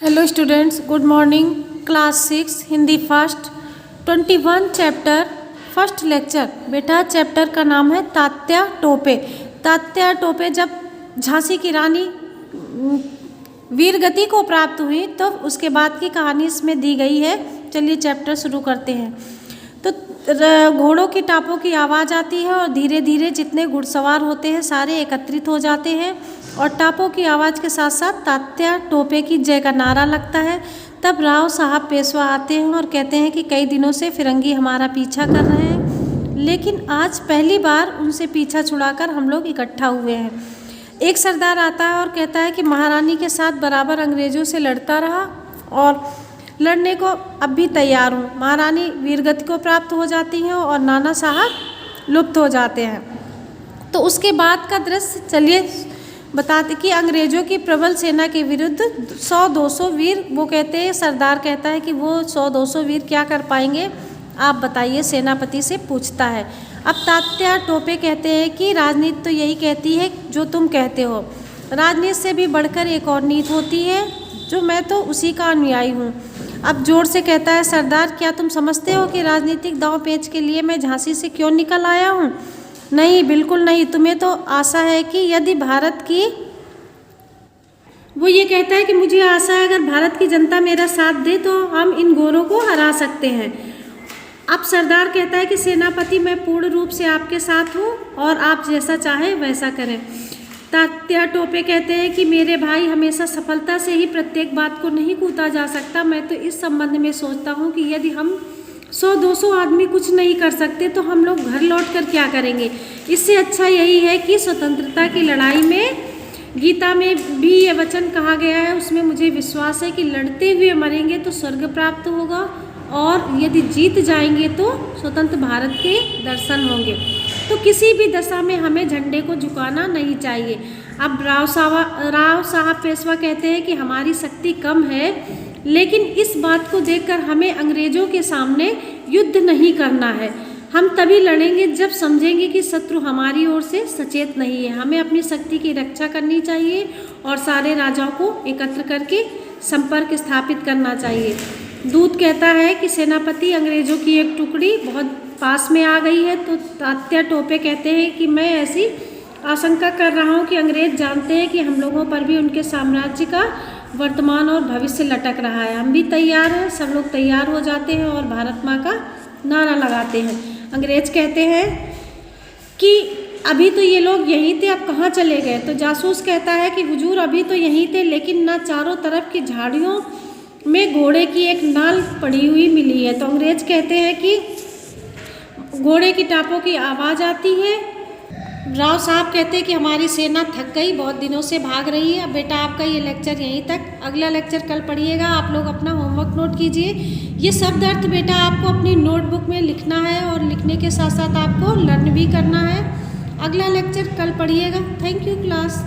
Hello students, good morning. Class 6 Hindi first 21 chapter first lecture. बेटा chapter का नाम है तात्या टोपे। तात्या टोपे जब झांसी की रानी वीरगति को प्राप्त हुई तो उसके बाद की कहानी इसमें दी गई है। चलिए चैप्टर शुरू करते हैं। तो घोड़ों की टापों की आवाज़ आती है और धीरे धीरे जितने घुड़सवार होते हैं सारे एकत्रित हो जाते हैं और टापों की आवाज़ के साथ साथ तात्या टोपे की जय का नारा लगता है। तब राव साहब पेशवा आते हैं और कहते हैं कि कई दिनों से फिरंगी हमारा पीछा कर रहे हैं, लेकिन आज पहली बार उनसे पीछा छुड़ाकर हम लोग इकट्ठा हुए हैं। एक सरदार आता है और कहता है कि महारानी के साथ बराबर अंग्रेज़ों से लड़ता रहा और लड़ने को अब भी तैयार हूँ। महारानी वीरगति को प्राप्त हो जाती हैं और नाना साहब लुप्त हो जाते हैं। तो उसके बाद का दृश्य चलिए बताते कि अंग्रेज़ों की प्रबल सेना के विरुद्ध 100-200 वीर, वो कहते हैं, सरदार कहता है कि वो 100-200 वीर क्या कर पाएंगे, आप बताइए, सेनापति से पूछता है। अब तात्या टोपे कहते हैं कि राजनीति तो यही कहती है जो तुम कहते हो, राजनीति से भी बढ़कर एक और नीति होती है जो मैं तो उसी का अनुयायी हूँ। अब जोर से कहता है सरदार, क्या तुम समझते हो कि राजनीतिक दांव पेच के लिए मैं झांसी से क्यों निकल आया हूँ? नहीं, बिल्कुल नहीं। तुम्हें तो आशा है कि यदि भारत की, वो ये कहता है कि मुझे आशा है अगर भारत की जनता मेरा साथ दे तो हम इन गोरों को हरा सकते हैं। अब सरदार कहता है कि सेनापति, मैं पूर्ण रूप से आपके साथ हूँ और आप जैसा चाहें वैसा करें। तात्या टोपे कहते हैं कि मेरे भाई, हमेशा सफलता से ही प्रत्येक बात को नहीं कूदा जा सकता। मैं तो इस संबंध में सोचता हूँ कि यदि हम 100-200 आदमी कुछ नहीं कर सकते तो हम लोग घर लौटकर क्या करेंगे। इससे अच्छा यही है कि स्वतंत्रता की लड़ाई में गीता में भी ये वचन कहा गया है, उसमें मुझे विश्वास है कि लड़ते हुए मरेंगे तो स्वर्ग प्राप्त होगा और यदि जीत जाएंगे तो स्वतंत्र भारत के दर्शन होंगे। तो किसी भी दशा में हमें झंडे को झुकाना नहीं चाहिए। अब राव साहब पेशवा कहते हैं कि हमारी शक्ति कम है, लेकिन इस बात को देखकर हमें अंग्रेज़ों के सामने युद्ध नहीं करना है। हम तभी लड़ेंगे जब समझेंगे कि शत्रु हमारी ओर से सचेत नहीं है। हमें अपनी शक्ति की रक्षा करनी चाहिए और सारे राजाओं को एकत्र करके संपर्क स्थापित करना चाहिए। दूत कहता है कि सेनापति, अंग्रेज़ों की एक टुकड़ी बहुत पास में आ गई है। तो तात्या टोपे कहते हैं कि मैं ऐसी आशंका कर रहा हूँ कि अंग्रेज़ जानते हैं कि हम लोगों पर भी उनके साम्राज्य का वर्तमान और भविष्य लटक रहा है। हम भी तैयार हैं। सब लोग तैयार हो जाते हैं और भारत माँ का नारा लगाते हैं। अंग्रेज़ कहते हैं कि अभी तो ये लोग यहीं थे, अब कहाँ चले गए। तो जासूस कहता है कि हुजूर अभी तो यहीं थे, लेकिन ना चारों तरफ की झाड़ियों में घोड़े की एक नाल पड़ी हुई मिली है। तो अंग्रेज़ कहते हैं कि घोड़े की टापों की आवाज़ आती है। राव साहब कहते हैं कि हमारी सेना थक गई, बहुत दिनों से भाग रही है। अब बेटा आपका ये लेक्चर यहीं तक, अगला लेक्चर कल पढ़िएगा। आप लोग अपना होमवर्क नोट कीजिए। ये शब्द अर्थ बेटा आपको अपनी नोटबुक में लिखना है और लिखने के साथ साथ आपको लर्न भी करना है। अगला लेक्चर कल पढ़िएगा। Thank you class.